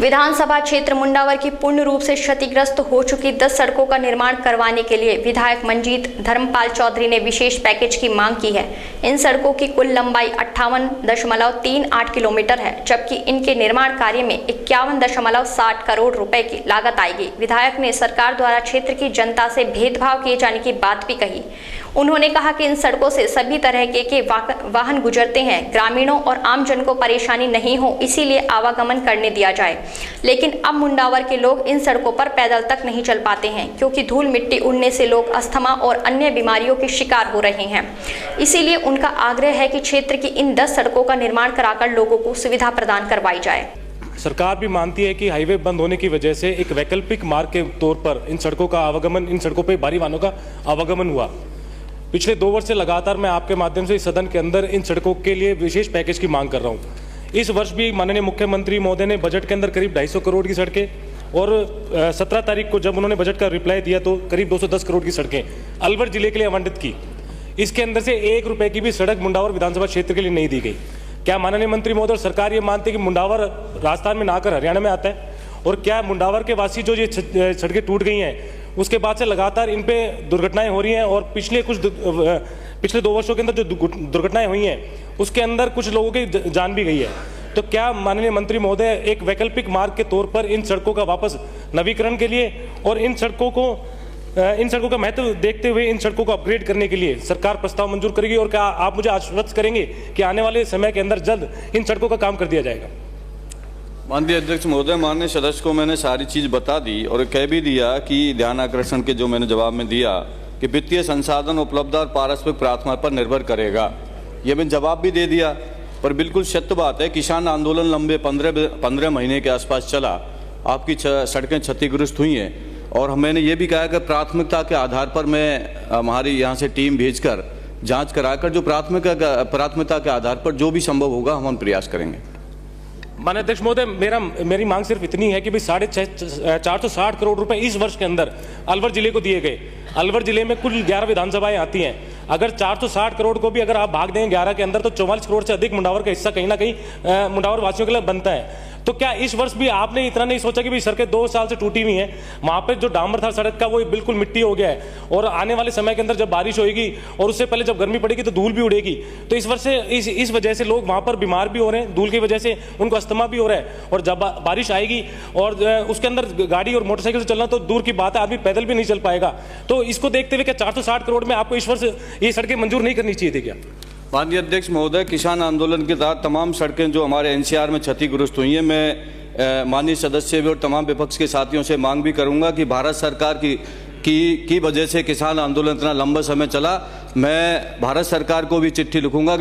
विधानसभा क्षेत्र मुंडावर की पूर्ण रूप से क्षतिग्रस्त हो चुकी 10 सड़कों का निर्माण करवाने के लिए विधायक मंजीत धर्मपाल चौधरी ने विशेष पैकेज की मांग की है। इन सड़कों की कुल लंबाई 58.38 किलोमीटर है, जबकि इनके निर्माण कार्य में 51.60 करोड़ रुपए की लागत आएगी। विधायक ने सरकार द्वारा क्षेत्र की जनता से भेदभाव किए जाने की बात भी कही। उन्होंने कहा कि इन सड़कों से सभी तरह के वाहन गुजरते हैं, ग्रामीणों और आमजन को परेशानी नहीं हो, इसीलिए आवागमन करने दिया जाए। लेकिन अब मुंडावर के लोग इन सड़कों पर पैदल तक नहीं चल पाते हैं, क्योंकि धूल मिट्टी उड़ने से लोग अस्थमा और अन्य बीमारियों के शिकार हो रहे हैं। इसीलिए उनका आग्रह है कि क्षेत्र की इन 10 सड़कों का निर्माण कराकर लोगों को सुविधा प्रदान करवाई जाए। सरकार भी मानती है कि हाईवे बंद होने की वजह से एक वैकल्पिक मार्ग के तौर पर इन सड़कों का आवागमन, इन सड़कों पर भारी वाहनों का आवागमन हुआ। पिछले 2 वर्ष से लगातार मैं आपके माध्यम से इस सदन के अंदर इन सड़कों के लिए विशेष पैकेज की मांग कर रहा हूं। इस वर्ष भी माननीय मुख्यमंत्री महोदय ने बजट के अंदर करीब 250 करोड़ की सड़कें और 17 तारीख को जब उन्होंने बजट का रिप्लाई दिया तो करीब 210 करोड़ की सड़कें अलवर जिले के लिए आवंटित की। इसके अंदर से 1 रुपए की भी सड़क मुंडावर विधानसभा क्षेत्र के लिए नहीं दी गई। क्या माननीय मंत्री महोदय और सरकार ये मानते कि मुंडावर राजस्थान में ना आकर हरियाणा में आता है? और क्या मुंडावर के वासी जो ये सड़कें टूट गई हैं उसके बाद से लगातार इन पे दुर्घटनाएं हो रही हैं और पिछले 2 वर्षों के अंदर जो दुर्घटनाएं हुई हैं उसके अंदर कुछ लोगों की जान भी गई है। तो क्या माननीय मंत्री महोदय एक वैकल्पिक मार्ग के तौर पर इन सड़कों का वापस नवीकरण के लिए और इन सड़कों का महत्व देखते हुए इन सड़कों को अपग्रेड करने के लिए सरकार प्रस्ताव मंजूर करेगी? और क्या आप मुझे आश्वस्त करेंगे कि आने वाले समय के अंदर जल्द इन सड़कों का काम कर दिया जाएगा? माननीय अध्यक्ष महोदय, माननीय सदस्य को मैंने सारी चीज़ बता दी और कह भी दिया कि ध्यान आकर्षण के जो मैंने जवाब में दिया कि वित्तीय संसाधन उपलब्धता और पारस्परिक प्रार्थना पर निर्भर करेगा, ये मैंने जवाब भी दे दिया। पर बिल्कुल सत्य बात है, किसान आंदोलन लंबे 15 महीने के आसपास चला, आपकी सड़कें क्षतिग्रस्त हुई हैं और मैंने ये भी कहा कि प्राथमिकता के आधार पर मैं हमारी यहाँ से टीम भेजकर जाँच कराकर जो प्राथमिकता के आधार पर जो भी संभव होगा हम प्रयास करेंगे। माननीय अध्यक्ष महोदय, मेरी मांग सिर्फ इतनी है कि भाई 460 करोड़ रुपए इस वर्ष के अंदर अलवर जिले को दिए गए। अलवर जिले में कुल 11 विधानसभाएं आती हैं। अगर 460 करोड़ को भी अगर आप भाग दें 11 के अंदर तो 44 करोड़ से अधिक मुंडावर का हिस्सा कहीं ना कहीं मुंडावर वासियों के लिए बनता है। तो क्या इस वर्ष भी आपने इतना नहीं सोचा कि भाई सड़कें 2 साल से टूटी हुई हैं, वहां पर जो डामर था सड़क का वो बिल्कुल मिट्टी हो गया है और आने वाले समय के अंदर जब बारिश होगी और उससे पहले जब गर्मी पड़ेगी तो धूल भी उड़ेगी। तो इस वर्ष से इस वजह से लोग वहां पर बीमार भी हो रहे हैं, धूल की वजह से उनको अस्थमा भी हो रहा है। और जब बारिश आएगी और उसके अंदर गाड़ी और मोटरसाइकिल से चलना तो दूर की बात है, आदमी पैदल भी नहीं चल पाएगा। तो इसको देखते हुए क्या 460 करोड़ में आपको इस वर्ष ये सड़कें मंजूर नहीं करनी चाहिए थी क्या? माननीय अध्यक्ष महोदय, किसान आंदोलन के तहत तमाम सड़कें जो हमारे एनसीआर में क्षतिग्रस्त हुई हैं, मैं माननीय सदस्य भी और तमाम विपक्ष के साथियों से मांग भी करूंगा कि भारत सरकार की वजह से किसान आंदोलन इतना लंबा समय चला, मैं भारत सरकार को भी चिट्ठी लिखूंगा।